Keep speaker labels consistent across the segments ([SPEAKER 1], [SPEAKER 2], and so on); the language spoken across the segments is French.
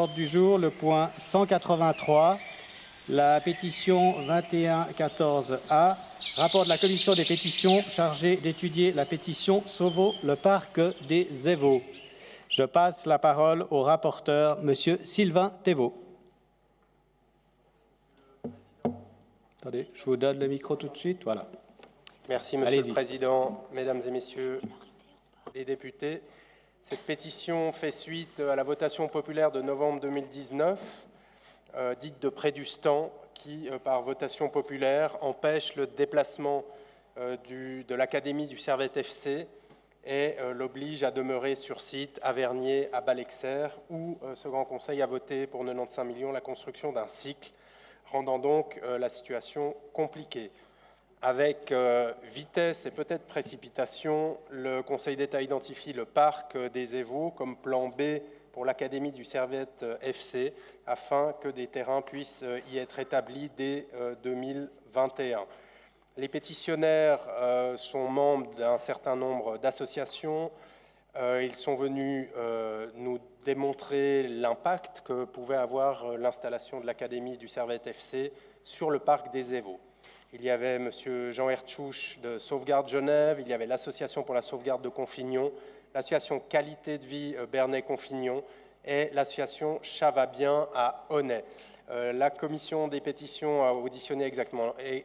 [SPEAKER 1] l'ordre du jour le point 183, la pétition 2114A, rapport de la commission des pétitions chargée d'étudier la pétition Sauvons le parc des Évaux. Je passe la parole au rapporteur, Monsieur Sylvain Thévaux. Attendez, je vous donne le micro tout de suite. Voilà.
[SPEAKER 2] Merci, Monsieur le Président, Mesdames et Messieurs les députés. Cette pétition fait suite à la votation populaire de novembre 2019, dite de Prédustan, qui, par votation populaire, empêche le déplacement de l'Académie du Servette FC et l'oblige à demeurer sur site à Vernier, à Balexert, où ce Grand Conseil a voté pour 95 millions la construction d'un cycle, rendant donc la situation compliquée. Avec vitesse et peut-être précipitation, le Conseil d'État identifie le parc des Évaux comme plan B pour l'Académie du Servette FC, afin que des terrains puissent y être établis dès 2021. Les pétitionnaires sont membres d'un certain nombre d'associations. Ils sont venus nous démontrer l'impact que pouvait avoir l'installation de l'Académie du Servette FC sur le parc des Évaux. Il y avait M. Jean Hertschouch de Sauvegarde Genève, il y avait l'Association pour la sauvegarde de Confignon, l'association Qualité de vie Bernay-Confignon et l'association Chat va bien à Honnay. La commission des pétitions a auditionné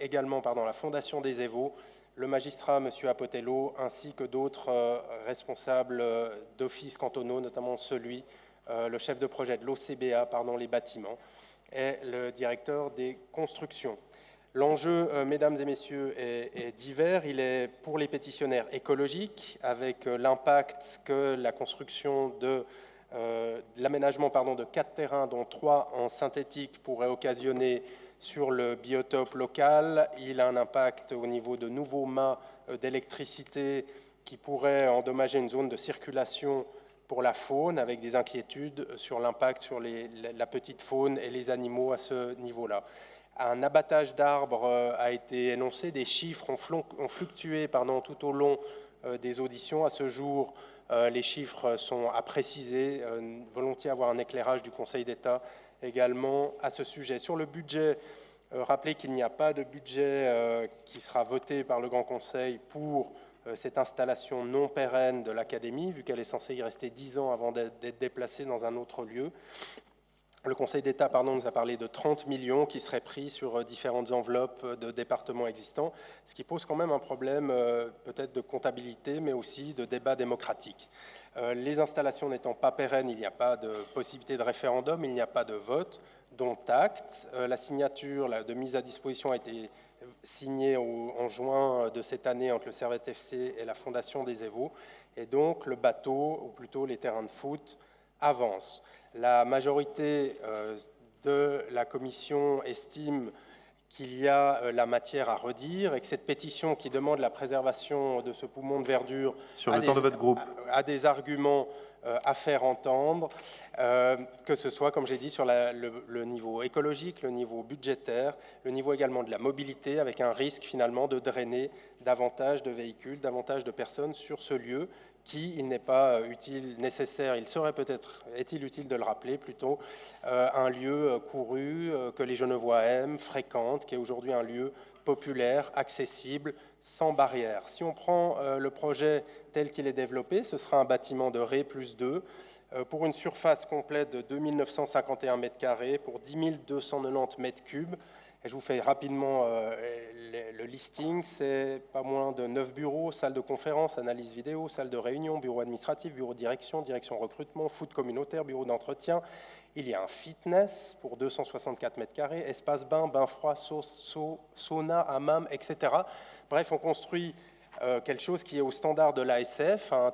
[SPEAKER 2] également la Fondation des Évaux, le magistrat M. Apotello, ainsi que d'autres responsables d'offices cantonaux, notamment le chef de projet de l'OCBA, les bâtiments, et le directeur des constructions. L'enjeu, mesdames et messieurs, est divers. Il est pour les pétitionnaires écologique, avec l'impact que la construction de l'aménagement de 4 terrains, dont 3 en synthétique, pourrait occasionner sur le biotope local. Il a un impact au niveau de nouveaux mâts d'électricité qui pourraient endommager une zone de circulation pour la faune, avec des inquiétudes sur l'impact sur la petite faune et les animaux à ce niveau-là. Un abattage d'arbres a été énoncé, des chiffres ont fluctué tout au long des auditions. À ce jour, les chiffres sont à préciser, volontiers avoir un éclairage du Conseil d'État également à ce sujet. Sur le budget, rappelez qu'il n'y a pas de budget qui sera voté par le Grand Conseil pour cette installation non pérenne de l'Académie, vu qu'elle est censée y rester 10 ans avant d'être déplacée dans un autre lieu. Le Conseil d'État nous a parlé de 30 millions qui seraient pris sur différentes enveloppes de départements existants, ce qui pose quand même un problème peut-être de comptabilité, mais aussi de débat démocratique. Les installations n'étant pas pérennes, il n'y a pas de possibilité de référendum, il n'y a pas de vote, dont acte. La signature de mise à disposition a été signée en juin de cette année entre le Servette FC et la Fondation des Évaux, et donc le bateau, ou plutôt les terrains de foot, avance. La majorité de la commission estime qu'il y a la matière à redire et que cette pétition qui demande la préservation de ce poumon de verdure a des arguments à faire entendre, que ce soit, comme j'ai dit, sur le niveau écologique, le niveau budgétaire, le niveau également de la mobilité, avec un risque finalement de drainer davantage de véhicules, davantage de personnes sur ce lieu, il n'est pas nécessaire, est-il utile de le rappeler plutôt, un lieu couru que les Genevois aiment, fréquentent, qui est aujourd'hui un lieu populaire, accessible, sans barrière. Si on prend le projet tel qu'il est développé, ce sera un bâtiment de Ré+2 pour une surface complète de 2 951 m², pour 10 290 m3. Et je vous fais rapidement le listing. C'est pas moins de 9 bureaux, salle de conférence, analyse vidéo, salle de réunion, bureau administratif, bureau de direction, direction recrutement, foot communautaire, bureau d'entretien. Il y a un fitness pour 264 m², espace bain, bain froid, sauna, hammam, etc. Bref, on construit quelque chose qui est au standard de l'ASF, un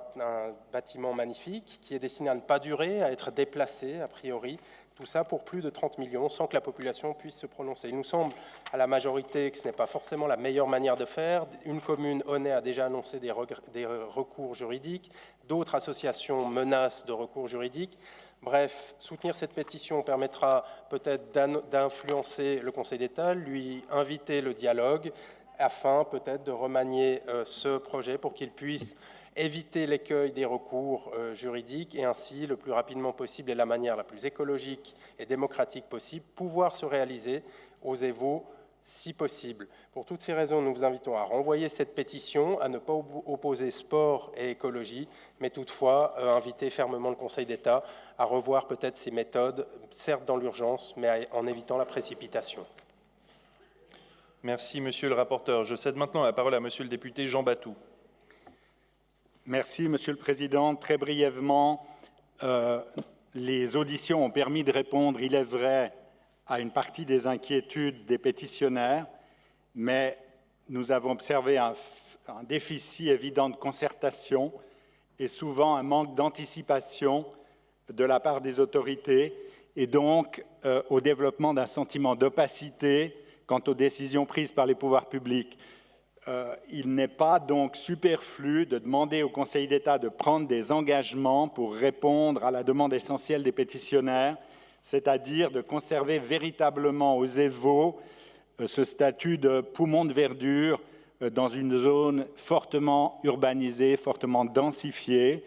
[SPEAKER 2] bâtiment magnifique qui est destiné à ne pas durer, à être déplacé a priori. Tout ça pour plus de 30 millions, sans que la population puisse se prononcer. Il nous semble à la majorité que ce n'est pas forcément la meilleure manière de faire. Une commune, Honnay, a déjà annoncé des recours juridiques. D'autres associations menacent de recours juridiques. Bref, soutenir cette pétition permettra peut-être d'influencer le Conseil d'État, lui inviter le dialogue, afin peut-être de remanier ce projet pour qu'il puisse éviter l'écueil des recours juridiques et ainsi, le plus rapidement possible et de la manière la plus écologique et démocratique possible, pouvoir se réaliser aux Évaux si possible. Pour toutes ces raisons, nous vous invitons à renvoyer cette pétition, à ne pas opposer sport et écologie, mais toutefois inviter fermement le Conseil d'État à revoir peut-être ses méthodes, certes dans l'urgence, mais en évitant la précipitation.
[SPEAKER 3] Merci, monsieur le rapporteur. Je cède maintenant la parole à monsieur le député Jean Batou.
[SPEAKER 4] Merci, Monsieur le Président. Très brièvement, les auditions ont permis de répondre, il est vrai, à une partie des inquiétudes des pétitionnaires, mais nous avons observé un déficit évident de concertation et souvent un manque d'anticipation de la part des autorités et donc au développement d'un sentiment d'opacité quant aux décisions prises par les pouvoirs publics. Il n'est pas donc superflu de demander au Conseil d'État de prendre des engagements pour répondre à la demande essentielle des pétitionnaires, c'est-à-dire de conserver véritablement aux Évaux ce statut de poumon de verdure dans une zone fortement urbanisée, fortement densifiée.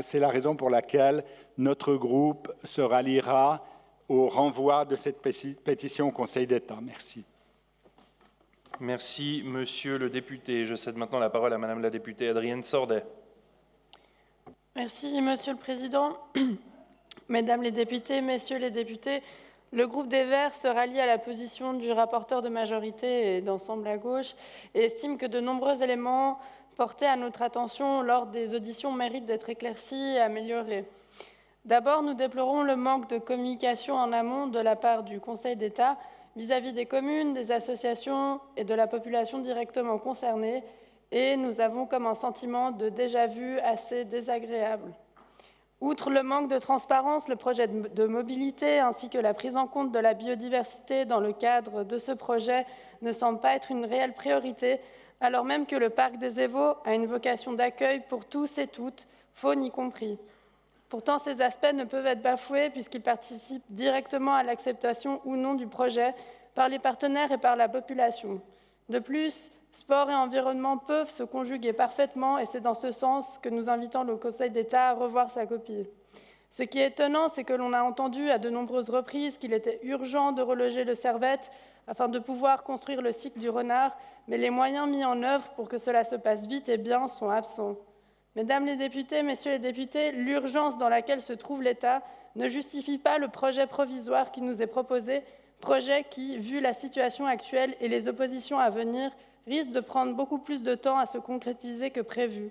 [SPEAKER 4] C'est la raison pour laquelle notre groupe se ralliera au renvoi de cette pétition au Conseil d'État. Merci.
[SPEAKER 3] Merci, monsieur le député. Je cède maintenant la parole à madame la députée Adrienne Sordet.
[SPEAKER 5] Merci, monsieur le président. Mesdames les députées, messieurs les députés, le groupe des Verts se rallie à la position du rapporteur de majorité et d'ensemble à gauche et estime que de nombreux éléments portés à notre attention lors des auditions méritent d'être éclaircis et améliorés. D'abord, nous déplorons le manque de communication en amont de la part du Conseil d'État vis-à-vis des communes, des associations et de la population directement concernée, et nous avons comme un sentiment de déjà-vu assez désagréable. Outre le manque de transparence, le projet de mobilité ainsi que la prise en compte de la biodiversité dans le cadre de ce projet ne semble pas être une réelle priorité, alors même que le parc des Évaux a une vocation d'accueil pour tous et toutes, faune y compris. Pourtant, ces aspects ne peuvent être bafoués puisqu'ils participent directement à l'acceptation ou non du projet par les partenaires et par la population. De plus, sport et environnement peuvent se conjuguer parfaitement et c'est dans ce sens que nous invitons le Conseil d'État à revoir sa copie. Ce qui est étonnant, c'est que l'on a entendu à de nombreuses reprises qu'il était urgent de reloger le Servette afin de pouvoir construire le cycle du renard, mais les moyens mis en œuvre pour que cela se passe vite et bien sont absents. Mesdames les députées, messieurs les députés, l'urgence dans laquelle se trouve l'État ne justifie pas le projet provisoire qui nous est proposé, projet qui, vu la situation actuelle et les oppositions à venir, risque de prendre beaucoup plus de temps à se concrétiser que prévu.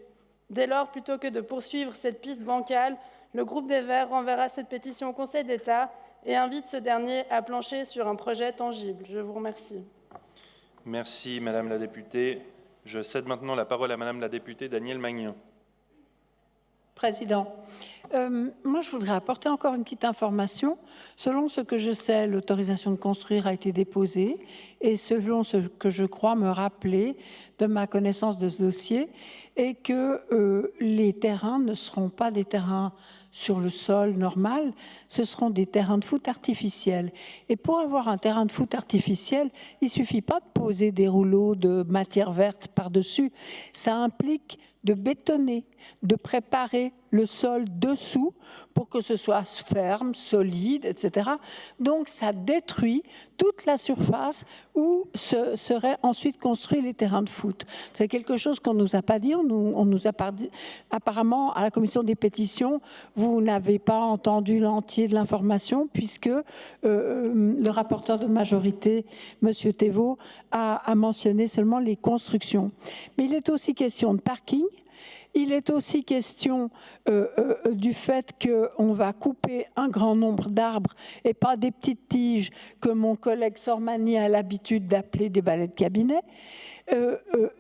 [SPEAKER 5] Dès lors, plutôt que de poursuivre cette piste bancale, le groupe des Verts renverra cette pétition au Conseil d'État et invite ce dernier à plancher sur un projet tangible. Je vous remercie.
[SPEAKER 3] Merci, madame la députée. Je cède maintenant la parole à madame la députée Danielle Magnin.
[SPEAKER 6] Président, moi je voudrais apporter encore une petite information. Selon ce que je sais, l'autorisation de construire a été déposée et selon ce que je crois me rappeler de ma connaissance de ce dossier, est que les terrains ne seront pas des terrains sur le sol normal, ce seront des terrains de foot artificiels. Et pour avoir un terrain de foot artificiel, il ne suffit pas de poser des rouleaux de matière verte par-dessus. Ça implique de bétonner, de préparer le sol dessous pour que ce soit ferme, solide, etc. Donc ça détruit toute la surface où seraient ensuite construits les terrains de foot. C'est quelque chose qu'on ne nous a pas dit, on nous a pas dit. Apparemment, à la commission des pétitions, vous n'avez pas entendu l'entier de l'information puisque le rapporteur de majorité, M. Thévaux, a mentionné seulement les constructions. Mais il est aussi question de parking. Il est aussi question du fait qu'on va couper un grand nombre d'arbres et pas des petites tiges que mon collègue Sormani a l'habitude d'appeler des balais de cabinet.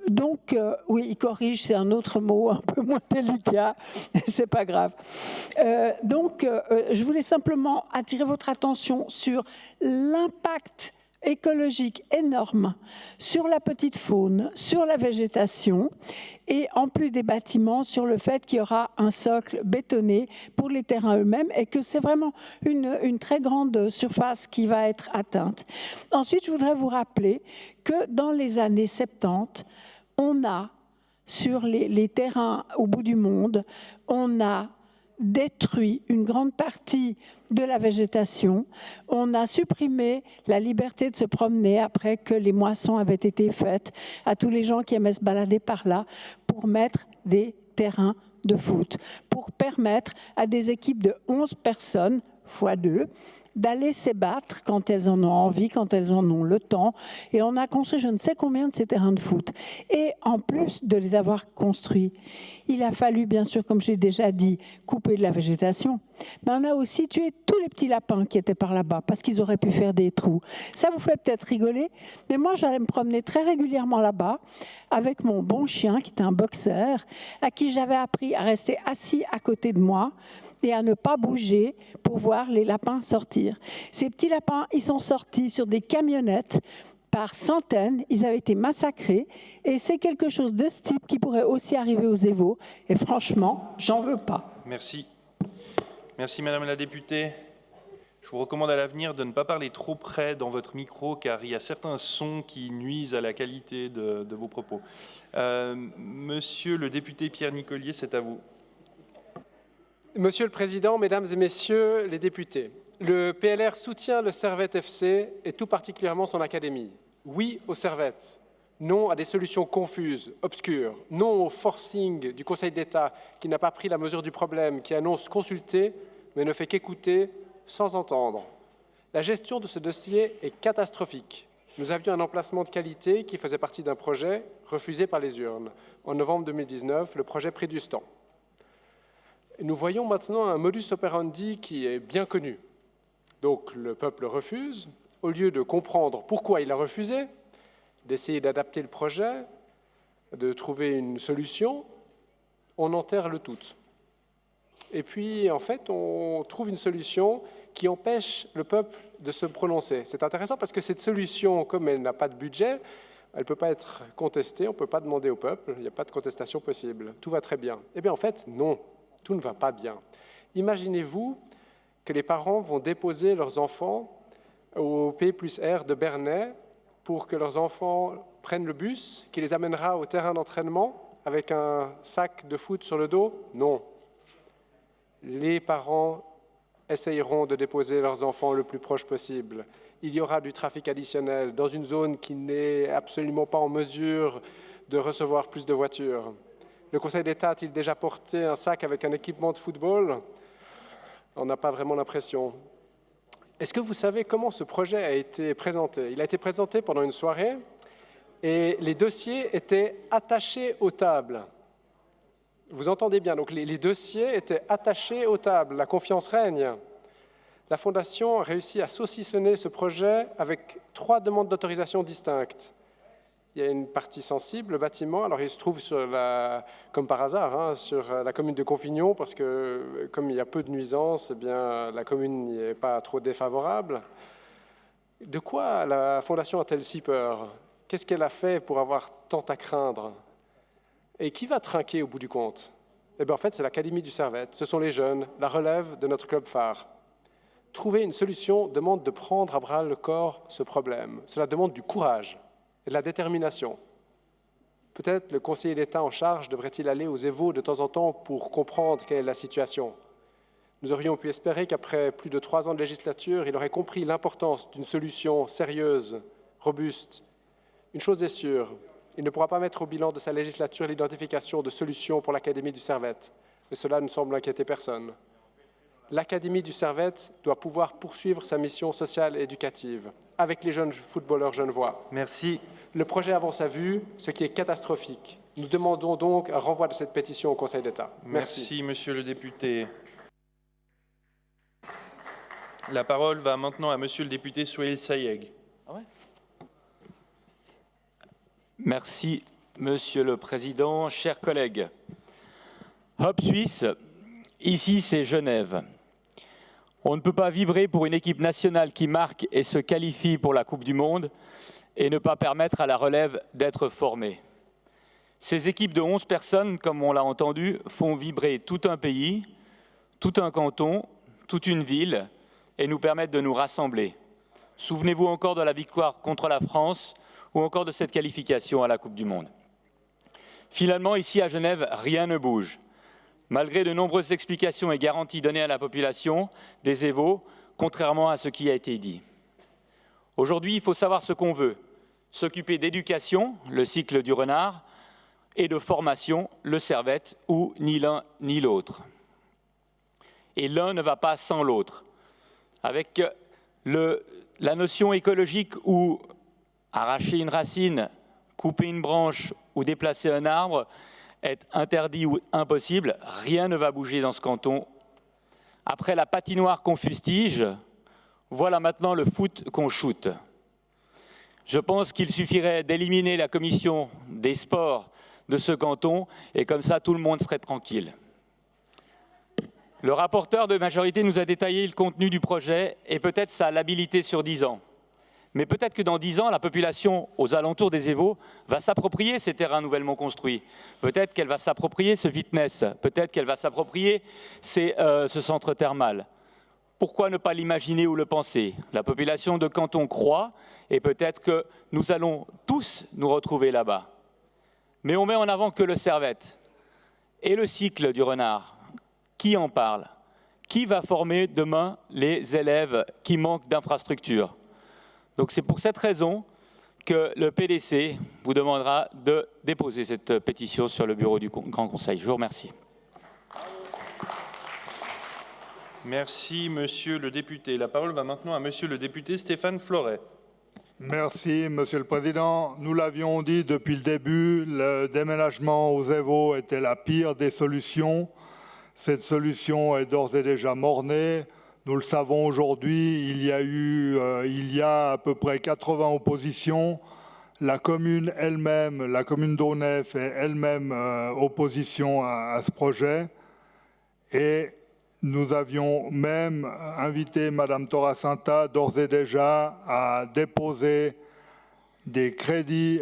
[SPEAKER 6] Donc, oui, il corrige, c'est un autre mot un peu moins délicat, c'est pas grave. Donc, je voulais simplement attirer votre attention sur l'impact écologique énorme sur la petite faune, sur la végétation et en plus des bâtiments sur le fait qu'il y aura un socle bétonné pour les terrains eux-mêmes et que c'est vraiment une très grande surface qui va être atteinte. Ensuite, je voudrais vous rappeler que dans les années 70, on a sur les terrains au bout du monde. On a détruit une grande partie de la végétation. On a supprimé la liberté de se promener après que les moissons avaient été faites à tous les gens qui aimaient se balader par là pour mettre des terrains de foot, pour permettre à des équipes de 11 personnes, fois 2, d'aller s'ébattre quand elles en ont envie, quand elles en ont le temps. Et on a construit je ne sais combien de ces terrains de foot. Et en plus de les avoir construits, il a fallu, bien sûr, comme j'ai déjà dit, couper de la végétation. Mais on a aussi tué tous les petits lapins qui étaient par là-bas, parce qu'ils auraient pu faire des trous. Ça vous fait peut-être rigoler, mais moi, j'allais me promener très régulièrement là-bas avec mon bon chien, qui était un boxer, à qui j'avais appris à rester assis à côté de moi et à ne pas bouger pour voir les lapins sortir. Ces petits lapins, ils sont sortis sur des camionnettes par centaines, ils avaient été massacrés, et c'est quelque chose de ce type qui pourrait aussi arriver aux Évaux, et franchement, j'en veux pas.
[SPEAKER 3] Merci. Merci Madame la députée. Je vous recommande à l'avenir de ne pas parler trop près dans votre micro, car il y a certains sons qui nuisent à la qualité de vos propos. Monsieur le député Pierre Nicolier, c'est à vous.
[SPEAKER 2] Monsieur le Président, Mesdames et Messieurs les députés, le PLR soutient le Servette FC et tout particulièrement son académie. Oui aux Servettes, non à des solutions confuses, obscures, non au forcing du Conseil d'État qui n'a pas pris la mesure du problème, qui annonce consulter mais ne fait qu'écouter sans entendre. La gestion de ce dossier est catastrophique. Nous avions un emplacement de qualité qui faisait partie d'un projet refusé par les urnes. En novembre 2019, le projet prit du temps. Nous voyons maintenant un modus operandi qui est bien connu. Donc le peuple refuse. Au lieu de comprendre pourquoi il a refusé, d'essayer d'adapter le projet, de trouver une solution, on enterre le tout. Et puis, en fait, on trouve une solution qui empêche le peuple de se prononcer. C'est intéressant parce que cette solution, comme elle n'a pas de budget, elle ne peut pas être contestée, on ne peut pas demander au peuple, il n'y a pas de contestation possible. Tout va très bien. Eh bien, en fait, non. Tout ne va pas bien. Imaginez-vous que les parents vont déposer leurs enfants au P+R de Bernay pour que leurs enfants prennent le bus qui les amènera au terrain d'entraînement avec un sac de foot sur le dos? Non. Les parents essayeront de déposer leurs enfants le plus proche possible. Il y aura du trafic additionnel dans une zone qui n'est absolument pas en mesure de recevoir plus de voitures. Le Conseil d'État a-t-il déjà porté un sac avec un équipement de football? On n'a pas vraiment l'impression. Est-ce que vous savez comment ce projet a été présenté? Il a été présenté pendant une soirée et les dossiers étaient attachés aux tables. Vous entendez bien, donc les dossiers étaient attachés aux tables. La confiance règne. La Fondation a réussi à saucissonner ce projet avec 3 demandes d'autorisation distinctes. Il y a une partie sensible, le bâtiment. Alors, il se trouve, comme par hasard, sur la commune de Confignon, parce que comme il y a peu de nuisances, eh bien, la commune n'y est pas trop défavorable. De quoi la Fondation a-t-elle si peur? Qu'est-ce qu'elle a fait pour avoir tant à craindre? Et qui va trinquer au bout du compte? Eh bien, en fait, c'est l'Académie du Servette. Ce sont les jeunes, la relève de notre club phare. Trouver une solution demande de prendre à bras le corps ce problème. Cela demande du courage et de la détermination. Peut-être le conseiller d'État en charge devrait-il aller aux Évaux de temps en temps pour comprendre quelle est la situation. Nous aurions pu espérer qu'après plus de 3 ans de législature, il aurait compris l'importance d'une solution sérieuse, robuste. Une chose est sûre, il ne pourra pas mettre au bilan de sa législature l'identification de solutions pour l'Académie du Servette. Et cela ne semble inquiéter personne. L'Académie du Servette doit pouvoir poursuivre sa mission sociale et éducative avec les jeunes footballeurs genevois.
[SPEAKER 3] Merci.
[SPEAKER 2] Le projet avance à vue, ce qui est catastrophique. Nous demandons donc un renvoi de cette pétition au Conseil d'État.
[SPEAKER 3] Merci, monsieur le député. La parole va maintenant à monsieur le député Souhail Sayeg.
[SPEAKER 7] Merci, Monsieur le Président. Chers collègues, Hop Suisse, ici c'est Genève. On ne peut pas vibrer pour une équipe nationale qui marque et se qualifie pour la Coupe du Monde et ne pas permettre à la relève d'être formée. Ces équipes de 11 personnes, comme on l'a entendu, font vibrer tout un pays, tout un canton, toute une ville et nous permettent de nous rassembler. Souvenez-vous encore de la victoire contre la France ou encore de cette qualification à la Coupe du Monde. Finalement, ici à Genève, rien ne bouge. Malgré de nombreuses explications et garanties données à la population des Évaux, contrairement à ce qui a été dit. Aujourd'hui, il faut savoir ce qu'on veut. S'occuper d'éducation, le cycle du renard, et de formation, le Servette, ou ni l'un ni l'autre. Et l'un ne va pas sans l'autre. Avec la notion écologique où arracher une racine, couper une branche ou déplacer un arbre est interdit ou impossible, rien ne va bouger dans ce canton. Après la patinoire qu'on fustige, voilà maintenant le foot qu'on shoote. Je pense qu'il suffirait d'éliminer la commission des sports de ce canton et comme ça tout le monde serait tranquille. Le rapporteur de majorité nous a détaillé le contenu du projet et peut-être sa labilité sur 10 ans. Mais peut-être que dans 10 ans, la population aux alentours des Évaux va s'approprier ces terrains nouvellement construits. Peut-être qu'elle va s'approprier ce fitness. Peut-être qu'elle va s'approprier ce centre thermal. Pourquoi ne pas l'imaginer ou le penser? La population de Canton croît et peut-être que nous allons tous nous retrouver là-bas. Mais on met en avant que le Servette et le cycle du renard. Qui en parle? Qui va former demain les élèves qui manquent d'infrastructures? Donc c'est pour cette raison que le PDC vous demandera de déposer cette pétition sur le bureau du Grand Conseil. Je vous remercie.
[SPEAKER 3] Merci, monsieur le député. La parole va maintenant à monsieur le député Stéphane Floret.
[SPEAKER 8] Merci, Monsieur le Président. Nous l'avions dit depuis le début, le déménagement aux Évaux était la pire des solutions. Cette solution est d'ores et déjà mornée. Nous le savons aujourd'hui, il y a à peu près 80 oppositions. La commune elle-même, la commune d'Aunef est elle-même opposition à ce projet. Et nous avions même invité Madame Torasanta d'ores et déjà à déposer des crédits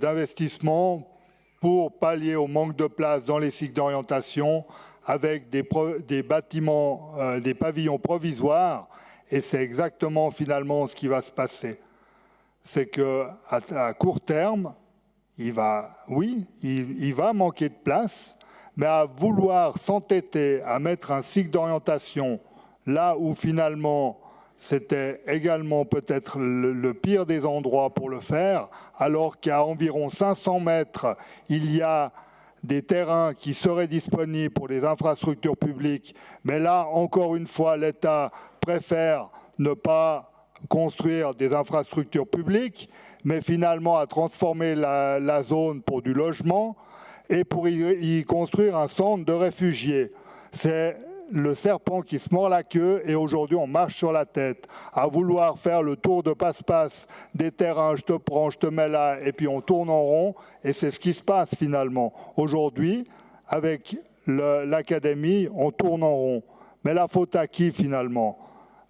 [SPEAKER 8] d'investissement pour pallier au manque de place dans les cycles d'orientation avec des bâtiments, des pavillons provisoires. Et c'est exactement finalement ce qui va se passer. C'est qu'à court terme, il va manquer de place, mais à vouloir s'entêter à mettre un cycle d'orientation là où finalement c'était également peut-être le pire des endroits pour le faire, alors qu'à environ 500 mètres, il y a des terrains qui seraient disponibles pour les infrastructures publiques. Mais là, encore une fois, l'État préfère ne pas construire des infrastructures publiques, mais finalement à transformer la zone pour du logement et pour y construire un centre de réfugiés. C'est le serpent qui se mord la queue et aujourd'hui on marche sur la tête à vouloir faire le tour de passe-passe des terrains, je te prends, je te mets là et puis on tourne en rond et c'est ce qui se passe finalement. Aujourd'hui, avec l'académie, on tourne en rond. Mais la faute à qui finalement?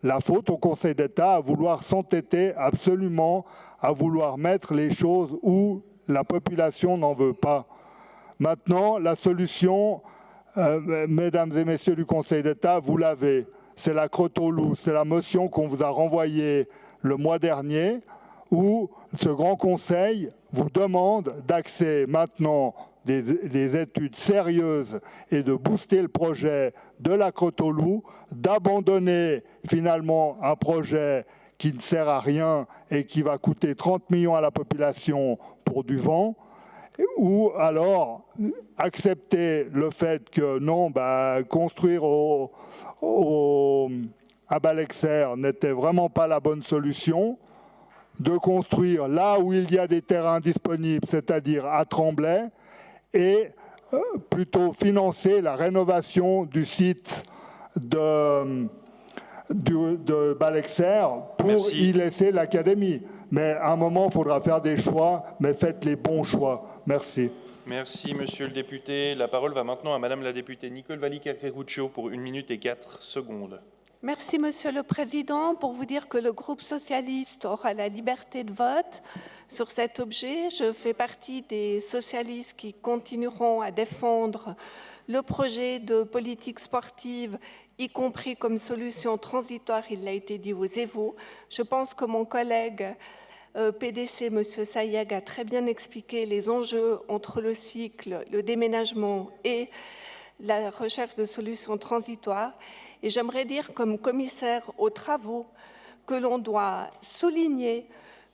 [SPEAKER 8] La faute au Conseil d'État à vouloir s'entêter absolument, à vouloir mettre les choses où la population n'en veut pas. Maintenant, la solution, mesdames et messieurs du Conseil d'État, vous l'avez. C'est la crotte au loup, c'est la motion qu'on vous a renvoyée le mois dernier, où ce Grand Conseil vous demande d'axer maintenant des études sérieuses et de booster le projet de la crotte au loup, d'abandonner finalement un projet qui ne sert à rien et qui va coûter 30 millions à la population pour du vent, ou alors accepter le fait que non, construire à Balexer n'était vraiment pas la bonne solution, de construire là où il y a des terrains disponibles, c'est-à-dire à Tremblay, et plutôt financer la rénovation du site de Balexer pour y laisser l'académie. Mais à un moment, il faudra faire des choix, mais faites les bons choix. Merci.
[SPEAKER 3] Merci, monsieur le député. La parole va maintenant à madame la députée Nicole Valli-Cacriccio pour 1 minute et 4 secondes.
[SPEAKER 9] Merci, Monsieur le Président. Pour vous dire que le groupe socialiste aura la liberté de vote sur cet objet. Je fais partie des socialistes qui continueront à défendre le projet de politique sportive, y compris comme solution transitoire, il l'a été dit, aux Évaux. Je pense que mon collègue PDC, M. Sayeg, a très bien expliqué les enjeux entre le cycle, le déménagement et la recherche de solutions transitoires. Et j'aimerais dire, comme commissaire aux travaux, que l'on doit souligner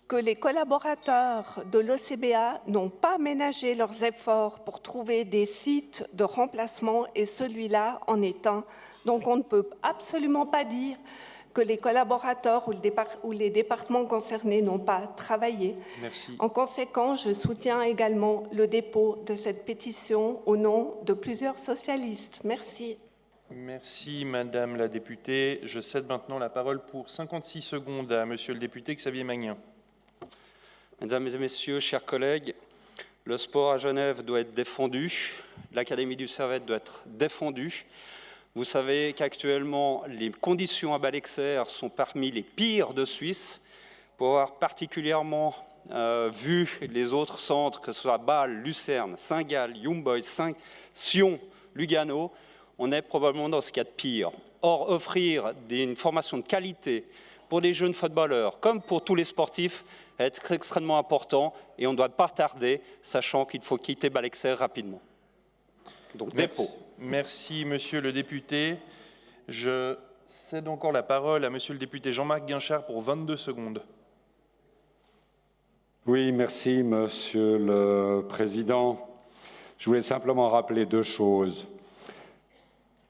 [SPEAKER 9] que les collaborateurs de l'OCBA n'ont pas ménagé leurs efforts pour trouver des sites de remplacement, et celui-là en est un. Donc on ne peut absolument pas dire que les collaborateurs ou les départements concernés n'ont pas travaillé.
[SPEAKER 3] Merci.
[SPEAKER 9] En conséquence, je soutiens également le dépôt de cette pétition au nom de plusieurs socialistes. Merci.
[SPEAKER 3] Merci, Madame la députée. Je cède maintenant la parole pour 56 secondes à Monsieur le député Xavier Magnin.
[SPEAKER 10] Mesdames et Messieurs, chers collègues, le sport à Genève doit être défendu, l'Académie du Servette doit être défendue. Vous savez qu'actuellement, les conditions à Ballexer sont parmi les pires de Suisse. Pour avoir particulièrement vu les autres centres, que ce soit Bâle, Lucerne, Saint-Gall, Young Boys, Sion, Lugano, on est probablement dans ce qu'il y a de pire. Or, offrir une formation de qualité pour les jeunes footballeurs, comme pour tous les sportifs, est extrêmement important et on ne doit pas tarder, sachant qu'il faut quitter Ballexer rapidement. Donc, dépôt.
[SPEAKER 3] Merci, Monsieur le député. Je cède encore la parole à Monsieur le député Jean-Marc Guinchard pour 22 secondes.
[SPEAKER 11] Oui, merci, Monsieur le Président. Je voulais simplement rappeler deux choses.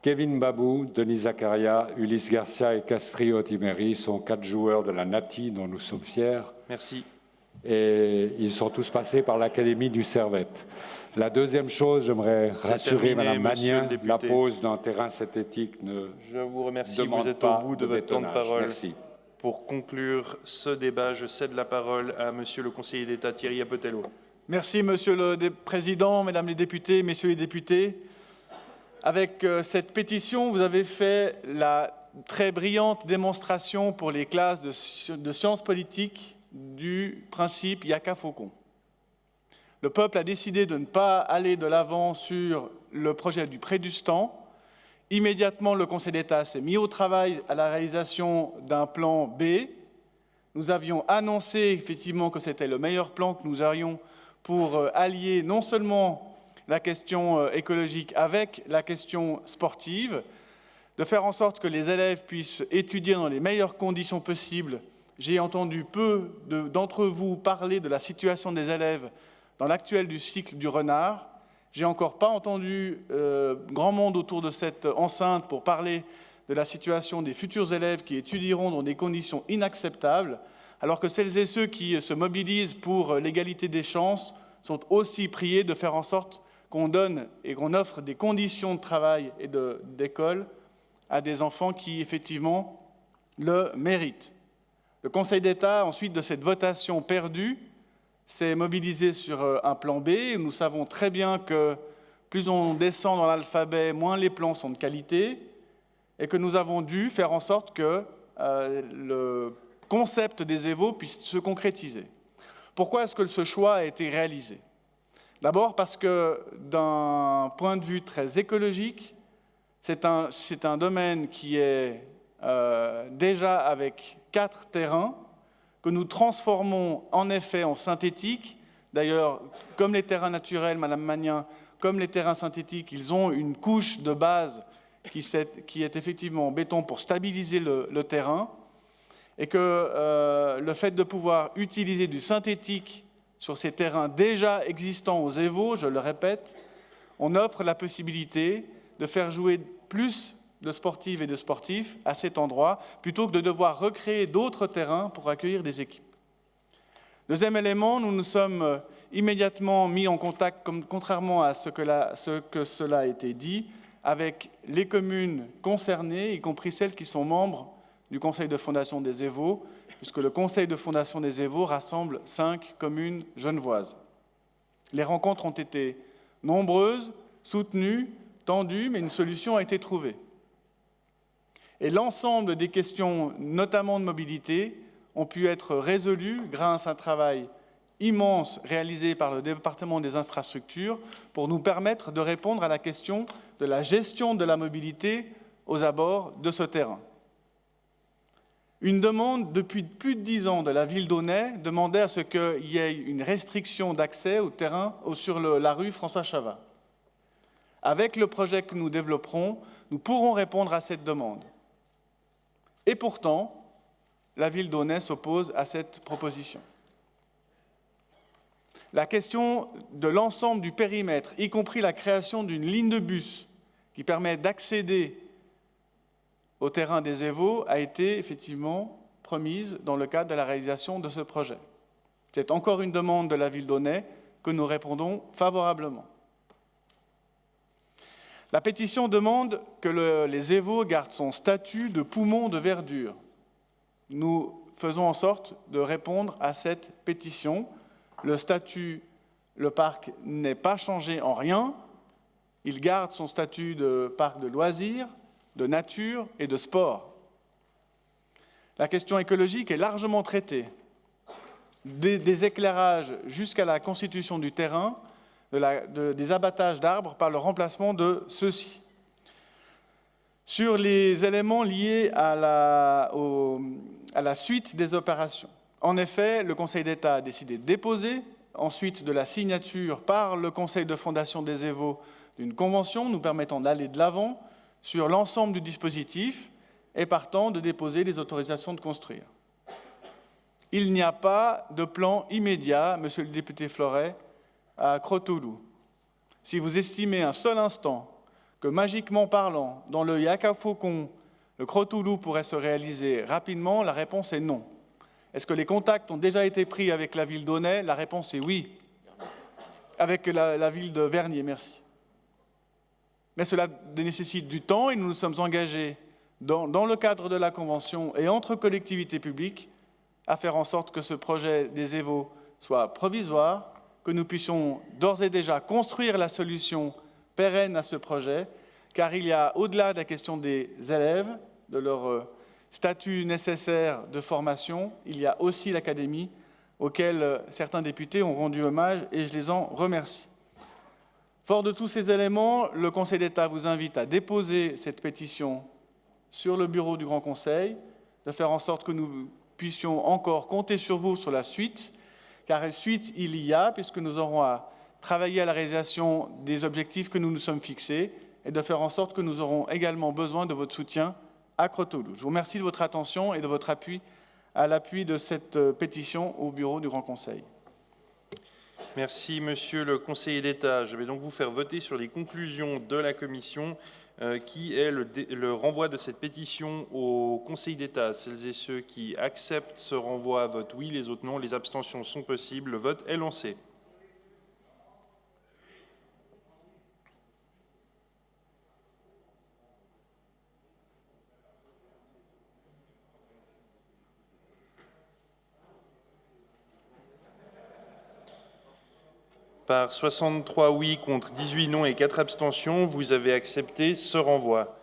[SPEAKER 11] Kevin Babou, Denis Zakaria, Ulysse Garcia et Castrillo Timeri sont 4 joueurs de la Nati dont nous sommes fiers.
[SPEAKER 3] Merci.
[SPEAKER 11] Et ils sont tous passés par l'Académie du Servette. La deuxième chose, j'aimerais rassurer Madame Magnin, la pose d'un terrain synthétique ne
[SPEAKER 3] Je vous remercie,
[SPEAKER 11] demande
[SPEAKER 3] vous êtes
[SPEAKER 11] pas
[SPEAKER 3] au bout de votre temps de
[SPEAKER 11] bétonnage.
[SPEAKER 3] parole.
[SPEAKER 11] Merci.
[SPEAKER 3] Pour conclure ce débat, je cède la parole à Monsieur le conseiller d'État Thierry Apotello.
[SPEAKER 12] Merci Monsieur le Président, Mesdames les députés, Messieurs les députés. Avec cette pétition, vous avez fait la très brillante démonstration pour les classes de sciences politiques du principe Yaka Faucon. Le peuple a décidé de ne pas aller de l'avant sur le projet du Prédustan. Immédiatement, le Conseil d'État s'est mis au travail à la réalisation d'un plan B. Nous avions annoncé effectivement que c'était le meilleur plan que nous aurions pour allier non seulement la question écologique avec la question sportive, de faire en sorte que les élèves puissent étudier dans les meilleures conditions possibles. J'ai entendu peu d'entre vous parler de la situation des élèves dans l'actuel du cycle du renard. J'ai encore pas entendu grand monde autour de cette enceinte pour parler de la situation des futurs élèves qui étudieront dans des conditions inacceptables, alors que celles et ceux qui se mobilisent pour l'égalité des chances sont aussi priés de faire en sorte qu'on donne et qu'on offre des conditions de travail et d'école à des enfants qui, effectivement, le méritent. Le Conseil d'État, ensuite de cette votation perdue, s'est mobilisé sur un plan B. Nous savons très bien que plus on descend dans l'alphabet, moins les plans sont de qualité, et que nous avons dû faire en sorte que le concept des EVO puisse se concrétiser. Pourquoi est-ce que ce choix a été réalisé ? D'abord parce que d'un point de vue très écologique, c'est un domaine qui est déjà avec 4 terrains que nous transformons en effet en synthétique. D'ailleurs, comme les terrains naturels, Madame Magnin, comme les terrains synthétiques, ils ont une couche de base qui est effectivement en béton pour stabiliser le terrain, et que le fait de pouvoir utiliser du synthétique sur ces terrains déjà existants aux EVO, je le répète, on offre la possibilité de faire jouer plus de sportives et de sportifs à cet endroit, plutôt que de devoir recréer d'autres terrains pour accueillir des équipes. Deuxième élément, nous nous sommes immédiatement mis en contact, contrairement à ce que cela a été dit, avec les communes concernées, y compris celles qui sont membres du Conseil de fondation des EVO, puisque le Conseil de fondation des EVO rassemble 5 communes genevoises. Les rencontres ont été nombreuses, soutenues, tendues, mais une solution a été trouvée. Et l'ensemble des questions, notamment de mobilité, ont pu être résolues grâce à un travail immense réalisé par le département des infrastructures pour nous permettre de répondre à la question de la gestion de la mobilité aux abords de ce terrain. Une demande depuis plus de 10 ans de la ville d'Aunay demandait à ce qu'il y ait une restriction d'accès au terrain sur la rue François Chavat. Avec le projet que nous développerons, nous pourrons répondre à cette demande. Et pourtant, la ville d'Aunay s'oppose à cette proposition. La question de l'ensemble du périmètre, y compris la création d'une ligne de bus qui permet d'accéder au terrain des Évaux, a été effectivement promise dans le cadre de la réalisation de ce projet. C'est encore une demande de la ville d'Aunay que nous répondons favorablement. La pétition demande que les Évaux gardent son statut de poumon de verdure. Nous faisons en sorte de répondre à cette pétition. Le statut, le parc n'est pas changé en rien. Il garde son statut de parc de loisirs, de nature et de sport. La question écologique est largement traitée. Des éclairages jusqu'à la constitution du terrain, des abattages d'arbres par le remplacement de ceux-ci. Sur les éléments liés à la suite des opérations. En effet, le Conseil d'État a décidé de déposer, ensuite de la signature par le Conseil de fondation des Évaux d'une convention nous permettant d'aller de l'avant sur l'ensemble du dispositif et partant de déposer les autorisations de construire. Il n'y a pas de plan immédiat, monsieur le député Floret, à Crotoulou. Si vous estimez un seul instant que, magiquement parlant, dans le Yaka-Faucon, le Crotoulou pourrait se réaliser rapidement, la réponse est non. Est-ce que les contacts ont déjà été pris avec la ville d'Aunay? La réponse est oui. Avec la ville de Vernier, merci. Mais cela nécessite du temps et nous nous sommes engagés dans le cadre de la Convention et entre collectivités publiques à faire en sorte que ce projet des Évaux soit provisoire, que nous puissions d'ores et déjà construire la solution pérenne à ce projet, car il y a, au-delà de la question des élèves, de leur statut nécessaire de formation, il y a aussi l'académie, auquel certains députés ont rendu hommage et je les en remercie. Fort de tous ces éléments, le Conseil d'État vous invite à déposer cette pétition sur le bureau du Grand Conseil, de faire en sorte que nous puissions encore compter sur vous sur la suite, car suite il y a, puisque nous aurons à travailler à la réalisation des objectifs que nous nous sommes fixés, et de faire en sorte que nous aurons également besoin de votre soutien à Crotoulou. Je vous remercie de votre attention et de votre appui à l'appui de cette pétition au bureau du Grand Conseil.
[SPEAKER 3] Merci, Monsieur le conseiller d'État. Je vais donc vous faire voter sur les conclusions de la commission qui est le renvoi de cette pétition au Conseil d'État. Celles et ceux qui acceptent ce renvoi votent oui, les autres non. Les abstentions sont possibles. Le vote est lancé. Par 63 oui contre 18 non et 4 abstentions, vous avez accepté ce renvoi.